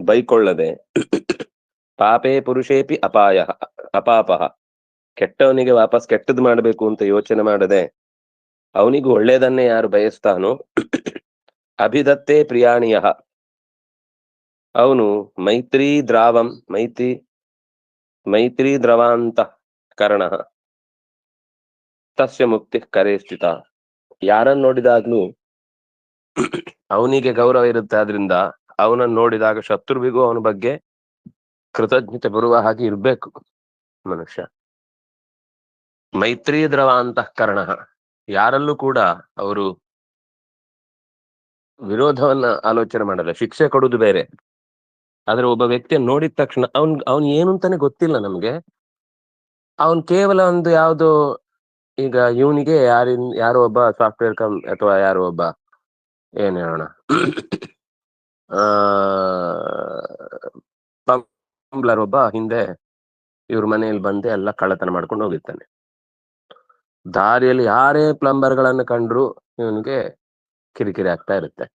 ಬೈಕೊಳ್ಳದೆ, ಪಾಪೇ ಪುರುಷೇಪಿ ಅಪಾಯ ಅಪಾಪಃ, ಕೆಟ್ಟವನಿಗೆ ವಾಪಸ್ ಕೆಟ್ಟದ್ದು ಮಾಡಬೇಕು ಅಂತ ಯೋಚನೆ ಮಾಡದೆ ಅವನಿಗೂ ಒಳ್ಳೇದನ್ನೇ ಯಾರು ಬಯಸ್ತಾನೋ, ಅಭಿದತ್ತೇ ಪ್ರಿಯಾಣಿಯ, ಅವನು ಮೈತ್ರಿ ದ್ರಾವಂ ಮೈತ್ರಿ ದ್ರವಾಂತ ಕರ್ಣ ತಸ್ಯ ಮುಕ್ತಿ ಕರೆ ಸ್ಥಿತ. ಯಾರನ್ನು ನೋಡಿದಾಗ್ಲೂ ಅವನಿಗೆ ಗೌರವ ಇರುತ್ತೆ. ಆದ್ರಿಂದ ಅವನನ್ನು ನೋಡಿದಾಗ ಶತ್ರುವಿಗೂ ಅವನ ಬಗ್ಗೆ ಕೃತಜ್ಞತೆ ಬರುವ ಹಾಗೆ ಇರ್ಬೇಕು ಮನುಷ್ಯ. ಮೈತ್ರಿ ದ್ರವ ಅಂತಃಕರಣ, ಯಾರಲ್ಲೂ ಕೂಡ ಅವರು ವಿರೋಧವನ್ನ ಆಲೋಚನೆ ಮಾಡಲ್ಲ. ಶಿಕ್ಷೆ ಕೊಡುದು ಬೇರೆ, ಆದ್ರೆ ಒಬ್ಬ ವ್ಯಕ್ತಿಯನ್ನು ನೋಡಿದ ತಕ್ಷಣ ಅವನ್ ಏನು ಅಂತಾನೆ ಗೊತ್ತಿಲ್ಲ ನಮ್ಗೆ, ಅವನ್ ಕೇವಲ ಒಂದು ಯಾವ್ದೋ, ಈಗ ಇವನಿಗೆ ಯಾರೋ ಒಬ್ಬ ಸಾಫ್ಟ್ವೇರ್ ಅಥವಾ ಯಾರೋ ಒಬ್ಬ ಏನ್ ಹೇಳೋಣ ಪ್ಲಂಬ್ಲರ್ ಒಬ್ಬ ಹಿಂದೆ ಇವ್ರ ಮನೆಯಲ್ಲಿ ಬಂದು ಎಲ್ಲ ಕಳ್ಳತನ ಮಾಡ್ಕೊಂಡು ಹೋಗಿರ್ತಾನೆ. ದಾರಿಯಲ್ಲಿ ಯಾರೇ ಪ್ಲಂಬರ್ ಗಳನ್ನ ಕಂಡ್ರು ಇವನಿಗೆ ಕಿರಿಕಿರಿ ಆಗ್ತಾ ಇರುತ್ತೆ.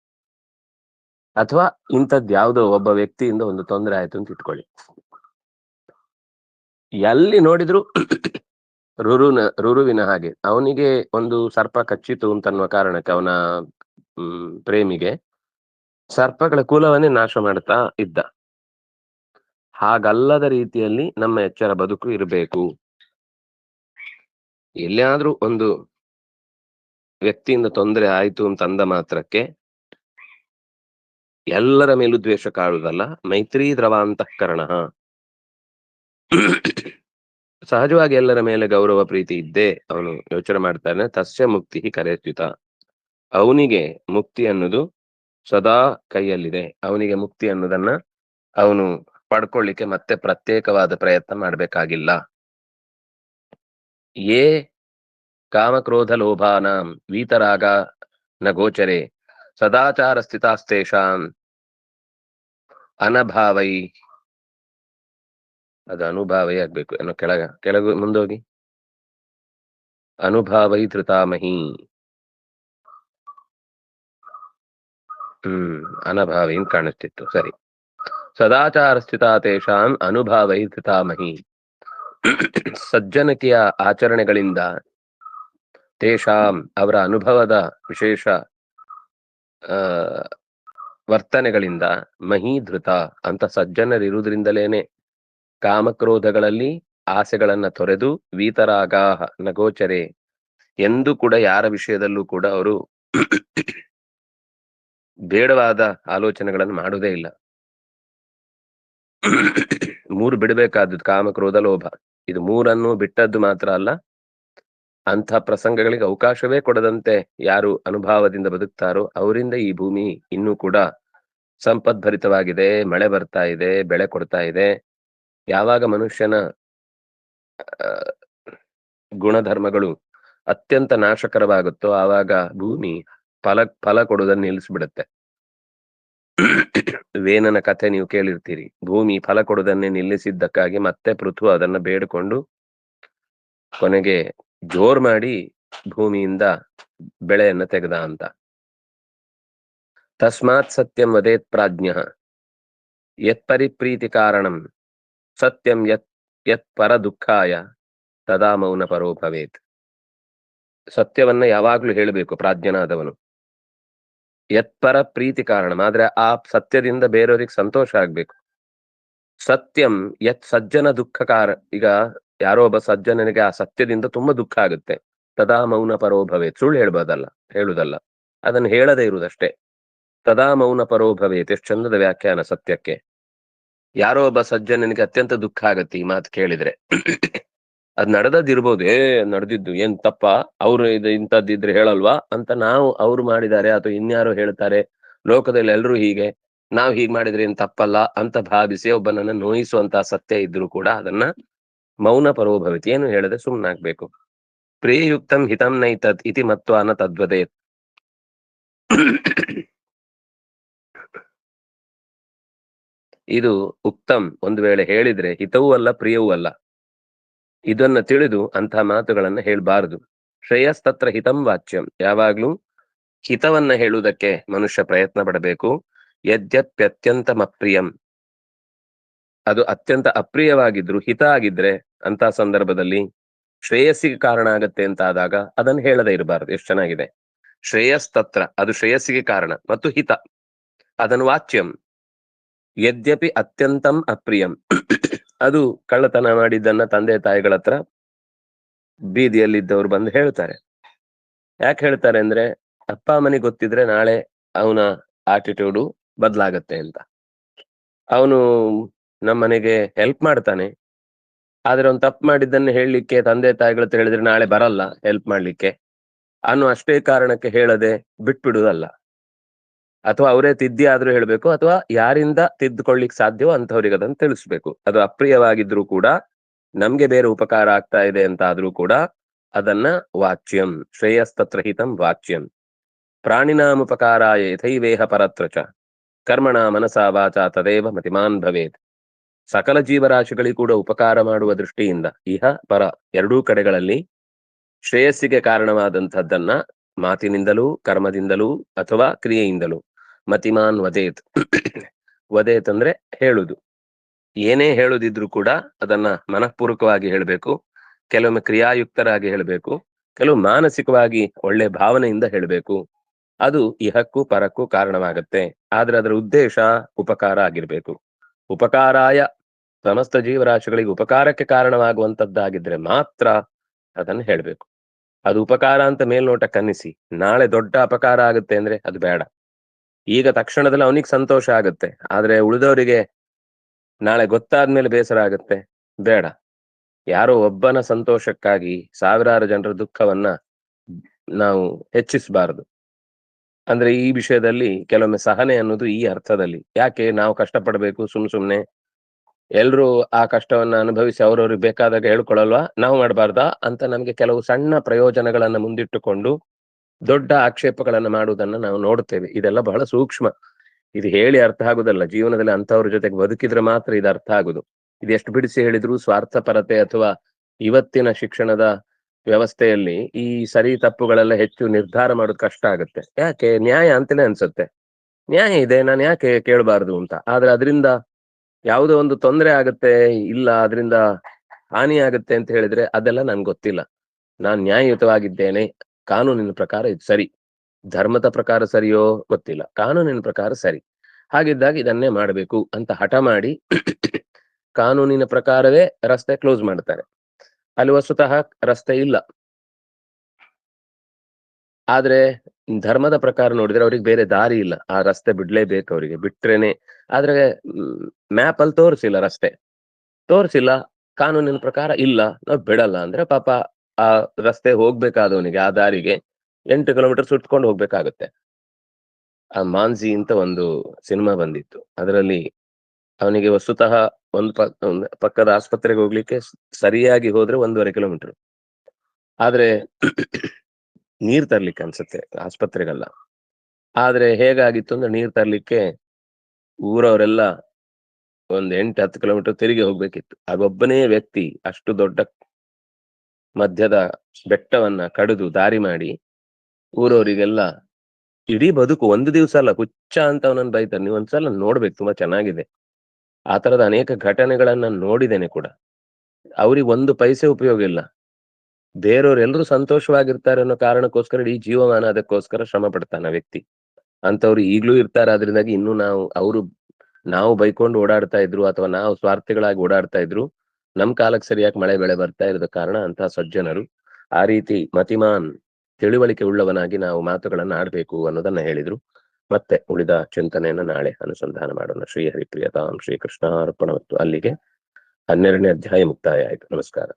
ಅಥವಾ ಇಂಥದ್ ಯಾವ್ದೋ ಒಬ್ಬ ವ್ಯಕ್ತಿಯಿಂದ ಒಂದು ತೊಂದರೆ ಆಯ್ತು ಅಂತ ಇಟ್ಕೊಳ್ಳಿ, ಎಲ್ಲಿ ನೋಡಿದ್ರು ರುರುವಿನ ಹಾಗೆ. ಅವನಿಗೆ ಒಂದು ಸರ್ಪ ಕಚ್ಚಿತು ಅಂತನ್ನುವ ಕಾರಣಕ್ಕೆ ಅವನ ಪ್ರೇಮಿಗೆ ಸರ್ಪಗಳ ಕುಲವನ್ನೇ ನಾಶ ಮಾಡ್ತಾ ಇದ್ದ. ಹಾಗಲ್ಲದ ರೀತಿಯಲ್ಲಿ ನಮ್ಮ ಎಚ್ಚರ ಬದುಕು ಇರಬೇಕು. ಎಲ್ಲಿಯಾದ್ರೂ ಒಂದು ವ್ಯಕ್ತಿಯಿಂದ ತೊಂದರೆ ಆಯ್ತು ಅಂತ ಅಂದ ಮಾತ್ರಕ್ಕೆ ಎಲ್ಲರ ಮೇಲೂ ದ್ವೇಷ ಕಾಡುವುದಲ್ಲ. ಮೈತ್ರಿ ದ್ರವ ಅಂತಃಕರಣ, ಸಹಜವಾಗಿ ಎಲ್ಲರ ಮೇಲೆ ಗೌರವ ಪ್ರೀತಿ ಇದ್ದೇ ಅವನು ಯೋಚನೆ ಮಾಡ್ತಾನೆ. ತಸ್ಯ ಮುಕ್ತಿ ಕರೆಯುತ್ತ, ಅವನಿಗೆ ಮುಕ್ತಿ ಅನ್ನೋದು ಸದಾ ಕೈಯಲ್ಲಿದೆ. ಅವನಿಗೆ ಮುಕ್ತಿ ಅನ್ನೋದನ್ನ ಅವನು ಪಡ್ಕೊಳ್ಳಿಕ್ಕೆ ಮತ್ತೆ ಪ್ರತ್ಯೇಕವಾದ ಪ್ರಯತ್ನ ಮಾಡ್ಬೇಕಾಗಿಲ್ಲ. ಯೇ ಕಾಮಕ್ರೋಧ ಲೋಭಾನಾಂ ವೀತರಾಗ ನ ಗೋಚರೆ ಸದಾಚಾರ ಸ್ಥಿತಾಸ್ತೇಷಾಂ ಅನಭಾವೈ, ಅದು ಅನುಭಾವೈ ಆಗ್ಬೇಕು ಏನೋ, ಕೆಳಗು ಮುಂದೋಗಿ, ಅನುಭಾವೈ ಧೃತಾಮಹಿ, ಅನಭಾವೈ ಅಂತ ಕಾಣಿಸ್ತಿತ್ತು, ಸರಿ. ಸದಾಚಾರ ಸ್ಥಿತಾ ತೇಷಾಂ ಅನುಭಾವೈ ಧೃತಾಮಹಿ, ಸಜ್ಜನತೆಯ ಆಚರಣೆಗಳಿಂದ, ತೇಷಾಂ ಅವರ ಅನುಭವದ ವಿಶೇಷ ವರ್ತನೆಗಳಿಂದ, ಮಹೀಧೃತ ಅಂತ ಸಜ್ಜನರಿರುವುದರಿಂದಲೇನೆ ಕಾಮಕ್ರೋಧಗಳಲ್ಲಿ ಆಸೆಗಳನ್ನ ತೊರೆದು, ವೀತರಾಗಾಹ ನಗೋಚರೆ ಎಂದು ಕೂಡ ಯಾರ ವಿಷಯದಲ್ಲೂ ಕೂಡ ಅವರು ಬೇಡವಾದ ಆಲೋಚನೆಗಳನ್ನು ಮಾಡುವುದೇ ಇಲ್ಲ. 3 ಬಿಡಬೇಕಾದದ್ದು ಕಾಮ, ಕ್ರೋಧ, ಲೋಭ. ಇದು 3 ಬಿಟ್ಟದ್ದು ಮಾತ್ರ ಅಲ್ಲ, ಅಂಥ ಪ್ರಸಂಗಗಳಿಗೆ ಅವಕಾಶವೇ ಕೊಡದಂತೆ ಯಾರು ಅನುಭಾವದಿಂದ ಬದುಕ್ತಾರೋ ಅವರಿಂದ ಈ ಭೂಮಿ ಇನ್ನೂ ಕೂಡ ಸಂಪದ್ಭರಿತವಾಗಿದೆ, ಮಳೆ ಬರ್ತಾ ಇದೆ, ಬೆಳೆ ಕೊಡ್ತಾ ಇದೆ. ಯಾವಾಗ ಮನುಷ್ಯನ ಆ, ಗುಣಧರ್ಮಗಳು ಅತ್ಯಂತ ನಾಶಕರವಾಗುತ್ತೋ ಆವಾಗ ಭೂಮಿ ಫಲ ಕೊಡುವುದನ್ನು ನಿಲ್ಲಿಸ್ಬಿಡುತ್ತೆ. ವೇನನ ಕಥೆ ನೀವು ಕೇಳಿರ್ತೀರಿ. ಭೂಮಿ ಫಲ ಕೊಡುವುದನ್ನೇ ನಿಲ್ಲಿಸಿದ್ದಕ್ಕಾಗಿ ಮತ್ತೆ ಪೃಥು ಅದನ್ನ ಬೇಡಿಕೊಂಡು ಕೊನೆಗೆ ಜೋರ್ ಮಾಡಿ ಭೂಮಿಯಿಂದ ಬೆಳೆಯನ್ನ ತೆಗೆದ ಅಂತ. ತಸ್ಮಾತ್ ಸತ್ಯಂ ವದೇತ್ ಪ್ರಾಜ್ಞಃ ಯತ್ ಪರಿಪ್ರೀತಿ ಕಾರಣಂ ಸತ್ಯಂ ಯತ್ ಪರ ದುಃಖಾಯ ತದಾ ಮೌನ ಪರೋ ಭವೇತ್. ಸತ್ಯವನ್ನ ಯಾವಾಗ್ಲೂ ಹೇಳಬೇಕು ಪ್ರಾಜ್ಞನಾದವನು. ಯತ್ಪರ ಪ್ರೀತಿ ಕಾರಣ, ಆದ್ರೆ ಆ ಸತ್ಯದಿಂದ ಬೇರೆಯವ್ರಿಗೆ ಸಂತೋಷ ಆಗ್ಬೇಕು. ಸತ್ಯಂ ಯತ್ ಸಜ್ಜನ ದುಃಖಕಾರ, ಈಗ ಯಾರೋ ಒಬ್ಬ ಸಜ್ಜನನಿಗೆ ಆ ಸತ್ಯದಿಂದ ತುಂಬಾ ದುಃಖ ಆಗುತ್ತೆ. ತದಾ ಮೌನ ಪರೋ ಭವೇತ್, ಸುಳ್ಳು ಹೇಳುದಲ್ಲ, ಅದನ್ನು ಹೇಳದೇ ಇರುವುದಷ್ಟೇ. ತದಾ ಮೌನ ಪರೋ ಭವೇತ್, ಎಷ್ಟು ಚಂದದ ವ್ಯಾಖ್ಯಾನ ಸತ್ಯಕ್ಕೆ. ಯಾರೋ ಒಬ್ಬ ಸಜ್ಜನನಿಗೆ ಅತ್ಯಂತ ದುಃಖ ಆಗತ್ತೆ ಈ ಮಾತು ಕೇಳಿದ್ರೆ. ಅದ್ ನಡೆದದಿರ್ಬೋದು, ನಡೆದಿದ್ದು ಏನ್ ತಪ್ಪ, ಅವ್ರು ಇದು ಇಂಥದ್ದಿದ್ರೆ ಹೇಳಲ್ವಾ ಅಂತ ನಾವು ಅವ್ರು ಮಾಡಿದ್ದಾರೆ ಅಥವಾ ಇನ್ಯಾರೋ ಹೇಳ್ತಾರೆ, ಲೋಕದಲ್ಲಿ ಎಲ್ರೂ ಹೀಗೆ, ನಾವ್ ಹೀಗ್ ಮಾಡಿದ್ರೆ ಏನ್ ತಪ್ಪಲ್ಲ ಅಂತ ಭಾವಿಸಿ ಒಬ್ಬನನ್ನ ನೋಯಿಸುವಂತ ಸತ್ಯ ಇದ್ರು ಕೂಡ ಅದನ್ನ ಮೌನ ಪರೋಭವಿತಿ, ಏನು ಹೇಳದೆ ಸುಮ್ನಾಗ್ಬೇಕು. ಪ್ರಿಯಯುಕ್ತಂ ಹಿತಂ ನೈತತ್ ಇತಿ ಮತ್ವಾನ ತದ್ವದೇತ್. ಇದು ಉಕ್ತಂ, ಒಂದು ವೇಳೆ ಹೇಳಿದ್ರೆ ಹಿತವೂ ಅಲ್ಲ ಪ್ರಿಯವೂ ಅಲ್ಲ. ಇದನ್ನ ತಿಳಿದು ಅಂಥ ಮಾತುಗಳನ್ನ ಹೇಳ್ಬಾರದು. ಶ್ರೇಯಸ್ತತ್ರ ಹಿತಂ ವಾಚ್ಯಂ, ಯಾವಾಗ್ಲೂ ಹಿತವನ್ನ ಹೇಳುವುದಕ್ಕೆ ಮನುಷ್ಯ ಪ್ರಯತ್ನ ಪಡಬೇಕು. ಯದ್ಯಪ್ಯತ್ಯಂತಂ ಅಪ್ರಿಯಂ, ಅದು ಅತ್ಯಂತ ಅಪ್ರಿಯವಾಗಿದ್ರು ಹಿತ ಆಗಿದ್ರೆ ಅಂತ ಸಂದರ್ಭದಲ್ಲಿ ಶ್ರೇಯಸ್ಸಿಗೆ ಕಾರಣ ಆಗತ್ತೆ ಅಂತ ಆದಾಗ ಅದನ್ನ ಹೇಳದೇ ಇರಬಾರದು. ಎಷ್ಟು ಚೆನ್ನಾಗಿದೆ. ಶ್ರೇಯಸ್ತತ್ರ, ಅದು ಶ್ರೇಯಸ್ಸಿಗೆ ಕಾರಣ, ಮತ್ತು ಹಿತ ಅದನ್ನು ವಾಚ್ಯಂ ಯದ್ಯಪಿ ಅತ್ಯಂತಂ ಅಪ್ರಿಯಂ, ಅದು ಕಳ್ಳತನ ಮಾಡಿದ್ದನ್ನ ತಂದೆ ತಾಯಿಗಳ ಹತ್ರ ಬೀದಿಯಲ್ಲಿದ್ದವ್ರು ಬಂದು ಹೇಳ್ತಾರೆ. ಯಾಕೆ ಹೇಳ್ತಾರೆ ಅಂದ್ರೆ, ಅಪ್ಪ ಅಮ್ಮನಿಗೆ ಗೊತ್ತಿದ್ರೆ ನಾಳೆ ಅವನ ಆಟಿಟ್ಯೂಡು ಬದಲಾಗತ್ತೆ ಅಂತ. ಅವನು ನಮ್ಮನೆಗೆ ಹೆಲ್ಪ್ ಮಾಡ್ತಾನೆ, ಆದ್ರೆ ಅವ್ನು ತಪ್ಪು ಮಾಡಿದ್ದನ್ನು ಹೇಳಲಿಕ್ಕೆ ತಂದೆ ತಾಯಿಗಳ ಹತ್ರ ಹೇಳಿದ್ರೆ ನಾಳೆ ಬರಲ್ಲ ಹೆಲ್ಪ್ ಮಾಡ್ಲಿಕ್ಕೆ ಅನ್ನೋ ಅಷ್ಟೇ ಕಾರಣಕ್ಕೆ ಹೇಳದೆ ಬಿಟ್ಬಿಡುದಲ್ಲ. ಅಥವಾ ಅವರೇ ತಿದ್ದಿ ಆದ್ರೂ ಹೇಳ್ಬೇಕು, ಅಥವಾ ಯಾರಿಂದ ತಿದ್ದುಕೊಳ್ಳಿಕ್ ಸಾಧ್ಯವೋ ಅಂಥವ್ರಿಗೆ ಅದನ್ನ ತಿಳಿಸ್ಬೇಕು. ಅದು ಅಪ್ರಿಯವಾಗಿದ್ರು ಕೂಡ ನಮ್ಗೆ ಬೇರೆ ಉಪಕಾರ ಆಗ್ತಾ ಇದೆ ಅಂತ ಆದ್ರೂ ಕೂಡ ಅದನ್ನ ವಾಚ್ಯಂ ಶ್ರೇಯಸ್ತತ್ರ ಹಿತಂ ವಾಚ್ಯಂ. ಪ್ರಾಣಿನಾಮುಪಕಾರಾಯ ಯಥೈವೇಹ ಪರತ್ರ ಚ ಕರ್ಮಣ ಮನಸಾ ವಾಚಾ ತದೇವ ಮತಿಮಾನ್ ಭವೇತ್. ಸಕಲ ಜೀವರಾಶಿಗಳಿಗೆ ಕೂಡ ಉಪಕಾರ ಮಾಡುವ ದೃಷ್ಟಿಯಿಂದ ಇಹ ಪರ ಎರಡೂ ಕಡೆಗಳಲ್ಲಿ ಶ್ರೇಯಸ್ಸಿಗೆ ಕಾರಣವಾದಂಥದ್ದನ್ನ ಮಾತಿನಿಂದಲೂ ಕರ್ಮದಿಂದಲೂ ಅಥವಾ ಕ್ರಿಯೆಯಿಂದಲೂ ಮತಿಮಾನ್ ವದೇತ್. ವದೇತ್ ಅಂದ್ರೆ ಹೇಳುದು. ಏನೇ ಹೇಳುದಿದ್ರು ಕೂಡ ಅದನ್ನ ಮನಃಪೂರ್ವಕವಾಗಿ ಹೇಳಬೇಕು, ಕೆಲವೊಮ್ಮೆ ಕ್ರಿಯಾಯುಕ್ತರಾಗಿ ಹೇಳಬೇಕು, ಕೆಲವು ಮಾನಸಿಕವಾಗಿ ಒಳ್ಳೆ ಭಾವನೆಯಿಂದ ಹೇಳಬೇಕು. ಅದು ಇಹಕ್ಕೂ ಪರಕ್ಕೂ ಕಾರಣವಾಗತ್ತೆ. ಆದ್ರೆ ಅದರ ಉದ್ದೇಶ ಉಪಕಾರ ಆಗಿರ್ಬೇಕು. ಉಪಕಾರಾಯ, ಸಮಸ್ತ ಜೀವರಾಶಿಗಳಿಗೆ ಉಪಕಾರಕ್ಕೆ ಕಾರಣವಾಗುವಂತದ್ದಾಗಿದ್ರೆ ಮಾತ್ರ ಅದನ್ನು ಹೇಳ್ಬೇಕು. ಅದು ಉಪಕಾರ ಅಂತ ಮೇಲ್ನೋಟಕ್ಕೆ ಅನ್ನಿಸಿ ನಾಳೆ ದೊಡ್ಡ ಅಪಕಾರ ಆಗುತ್ತೆ ಅಂದ್ರೆ ಅದು ಬೇಡ. ಈಗ ತಕ್ಷಣದಲ್ಲಿ ಅವನಿಗೆ ಸಂತೋಷ ಆಗುತ್ತೆ, ಆದ್ರೆ ಉಳಿದವರಿಗೆ ನಾಳೆ ಗೊತ್ತಾದ್ಮೇಲೆ ಬೇಸರ ಆಗುತ್ತೆ, ಬೇಡ. ಯಾರೋ ಒಬ್ಬನ ಸಂತೋಷಕ್ಕಾಗಿ ಸಾವಿರಾರು ಜನರ ದುಃಖವನ್ನ ನಾವು ಹೆಚ್ಚಿಸಬಾರದು. ಅಂದ್ರೆ ಈ ವಿಷಯದಲ್ಲಿ ಕೆಲವೊಮ್ಮೆ ಸಹನೆ ಅನ್ನೋದು ಈ ಅರ್ಥದಲ್ಲಿ. ಯಾಕೆ ನಾವು ಕಷ್ಟಪಡ್ಬೇಕು ಸುಮ್ನೆ ಎಲ್ರೂ ಆ ಕಷ್ಟವನ್ನ ಅನುಭವಿಸಿ ಅವ್ರವ್ರಿಗೆ ಬೇಕಾದಾಗ ಹೇಳ್ಕೊಳಲ್ವಾ, ನಾವು ಮಾಡಬಾರ್ದಾ ಅಂತ ನಮ್ಗೆ ಕೆಲವು ಸಣ್ಣ ಪ್ರಯೋಜನಗಳನ್ನ ಮುಂದಿಟ್ಟುಕೊಂಡು ದೊಡ್ಡ ಆಕ್ಷೇಪಗಳನ್ನ ಮಾಡುವುದನ್ನ ನಾವು ನೋಡುತ್ತೇವೆ. ಇದೆಲ್ಲ ಬಹಳ ಸೂಕ್ಷ್ಮ. ಇದು ಹೇಳಿ ಅರ್ಥ ಆಗುದಲ್ಲ, ಜೀವನದಲ್ಲಿ ಅಂತವ್ರ ಜೊತೆಗೆ ಬದುಕಿದ್ರೆ ಮಾತ್ರ ಇದು ಅರ್ಥ ಆಗುದು. ಇದು ಎಷ್ಟು ಬಿಡಿಸಿ ಹೇಳಿದ್ರು ಸ್ವಾರ್ಥಪರತೆ ಅಥವಾ ಇವತ್ತಿನ ಶಿಕ್ಷಣದ ವ್ಯವಸ್ಥೆಯಲ್ಲಿ ಈ ಸರಿ ತಪ್ಪುಗಳೆಲ್ಲ ಹೆಚ್ಚು ನಿರ್ಧಾರ ಮಾಡೋದು ಕಷ್ಟ ಆಗುತ್ತೆ. ಯಾಕೆ, ನ್ಯಾಯ ಅಂತಾನೆ ಅನ್ಸುತ್ತೆ. ನ್ಯಾಯ ಇದೆ, ನಾನು ಯಾಕೆ ಕೇಳಬಾರ್ದು ಅಂತ. ಆದ್ರೆ ಅದರಿಂದ ಯಾವುದೋ ಒಂದು ತೊಂದರೆ ಆಗತ್ತೆ, ಇಲ್ಲ ಅದರಿಂದ ಹಾನಿ ಆಗತ್ತೆ ಅಂತ ಹೇಳಿದ್ರೆ ಅದೆಲ್ಲ ನನ್ಗೆ ಗೊತ್ತಿಲ್ಲ. ನಾನ್ ನ್ಯಾಯಯುತವಾಗಿದ್ದೇನೆ, ಕಾನೂನಿನ ಪ್ರಕಾರ ಇದು ಸರಿ, ಧರ್ಮದ ಪ್ರಕಾರ ಸರಿಯೋ ಗೊತ್ತಿಲ್ಲ, ಕಾನೂನಿನ ಪ್ರಕಾರ ಸರಿ, ಹಾಗಿದ್ದಾಗ ಇದನ್ನೇ ಮಾಡಬೇಕು ಅಂತ ಹಠ ಮಾಡಿ ಕಾನೂನಿನ ಪ್ರಕಾರವೇ ರಸ್ತೆ ಕ್ಲೋಸ್ ಮಾಡ್ತಾರೆ. ಅಲ್ಲಿ ವಸ್ತುತಃ ರಸ್ತೆ ಇಲ್ಲ. ಆದ್ರೆ ಧರ್ಮದ ಪ್ರಕಾರ ನೋಡಿದ್ರೆ ಅವ್ರಿಗೆ ಬೇರೆ ದಾರಿ ಇಲ್ಲ. ಆ ರಸ್ತೆ ಬಿಡ್ಲೇಬೇಕು ಅವರಿಗೆ. ಬಿಟ್ರೇನೆ ಆದ್ರೆ ಮ್ಯಾಪ್ ಅಲ್ಲಿ ತೋರಿಸಿಲ್ಲ ರಸ್ತೆ. ತೋರಿಸಿಲ್ಲ, ಕಾನೂನಿನ ಪ್ರಕಾರ ಇಲ್ಲ, ನಾವ್ ಬಿಡಲ್ಲ ಅಂದ್ರೆ ಪಾಪ ಆ ರಸ್ತೆ ಹೋಗ್ಬೇಕಾದವನಿಗೆ ಆ ದಾರಿಗೆ 8 ಕಿಲೋಮೀಟರ್ ಸುತ್ಕೊಂಡು ಹೋಗ್ಬೇಕಾಗುತ್ತೆ. ಆ 'ಮಾನ್ಸಿ' ಅಂತ ಒಂದು ಸಿನಿಮಾ ಬಂದಿತ್ತು. ಅದರಲ್ಲಿ ಅವನಿಗೆ ವಸ್ತುತಃ ಒಂದು ಪಕ್ಕದ ಆಸ್ಪತ್ರೆಗೆ ಹೋಗ್ಲಿಕ್ಕೆ ಸರಿಯಾಗಿ ಹೋದ್ರೆ 1.5 ಕಿಲೋಮೀಟರ್. ಆದ್ರೆ ನೀರ್ ತರ್ಲಿಕ್ಕೆ ಅನ್ಸುತ್ತೆ ಆಸ್ಪತ್ರೆಗಲ್ಲ. ಆದ್ರೆ ಹೇಗಾಗಿತ್ತು ಅಂದ್ರೆ ನೀರ್ ತರ್ಲಿಕ್ಕೆ ಊರವರೆಲ್ಲ ಒಂದ್ 8, 10 ಕಿಲೋಮೀಟರ್ ತಿರುಗಿ ಹೋಗ್ಬೇಕಿತ್ತು. ಆಗೊಬ್ಬನೇ ವ್ಯಕ್ತಿ ಅಷ್ಟು ದೊಡ್ಡ ಮಧ್ಯದ ಬೆಟ್ಟವನ್ನ ಕಡಿದು ದಾರಿ ಮಾಡಿ ಊರವರಿಗೆಲ್ಲ ಇಡೀ ಬದುಕು ಒಂದು ದಿವಸ ಅಲ್ಲ, ಹುಚ್ಚ ಅಂತ ಅವನನ್ನ ಬೈತಾರೆ. ನೀವು ಒಂದ್ಸಲ ನೋಡ್ಬೇಕು, ತುಂಬಾ ಚೆನ್ನಾಗಿದೆ. ಆ ತರದ ಅನೇಕ ಘಟನೆಗಳನ್ನ ನಾನ್ ನೋಡಿದ್ದೇನೆ ಕೂಡ. ಅವ್ರಿಗೆ ಒಂದು ಪೈಸೆ ಉಪಯೋಗ ಇಲ್ಲ. ಬೇರೆಯವರೆಲ್ಲರೂ ಸಂತೋಷವಾಗಿರ್ತಾರೆ ಅನ್ನೋ ಕಾರಣಕ್ಕೋಸ್ಕರ ಇಡೀ ಜೀವಮಾನ ಅದಕ್ಕೋಸ್ಕರ ಶ್ರಮ ಪಡ್ತಾನ ವ್ಯಕ್ತಿ. ಅಂತವ್ರು ಈಗ್ಲೂ ಇರ್ತಾರೆ. ಅದ್ರಿಂದಾಗಿ ಇನ್ನೂ ನಾವು ಬೈಕೊಂಡು ಓಡಾಡ್ತಾ ಇದ್ರು ಅಥವಾ ನಾವು ಸ್ವಾರ್ಥಿಗಳಾಗಿ ಓಡಾಡ್ತಾ ಇದ್ರು, ನಮ್ ಕಾಲಕ್ಕೆ ಸರಿಯಾಗಿ ಮಳೆ ಬೆಳೆ ಬರ್ತಾ ಇರದ ಕಾರಣ ಅಂತಹ ಸಜ್ಜನರು ಆ ರೀತಿ ಮತಿಮಾನ್ ತಿಳಿವಳಿಕೆ ಉಳ್ಳವನಾಗಿ ನಾವು ಮಾತುಗಳನ್ನ ಆಡ್ಬೇಕು ಅನ್ನೋದನ್ನ ಹೇಳಿದ್ರು. ಮತ್ತೆ ಉಳಿದ ಚಿಂತನೆಯನ್ನ ನಾಳೆ ಅನುಸಂಧಾನ ಮಾಡೋಣ. ಶ್ರೀ ಹರಿಪ್ರಿಯತಾಂ ಶ್ರೀ ಕೃಷ್ಣಾರ್ಪಣಮಸ್ತು. ಅಲ್ಲಿಗೆ 12ನೇ ಅಧ್ಯಾಯ ಮುಕ್ತಾಯ ಆಯ್ತು. ನಮಸ್ಕಾರ.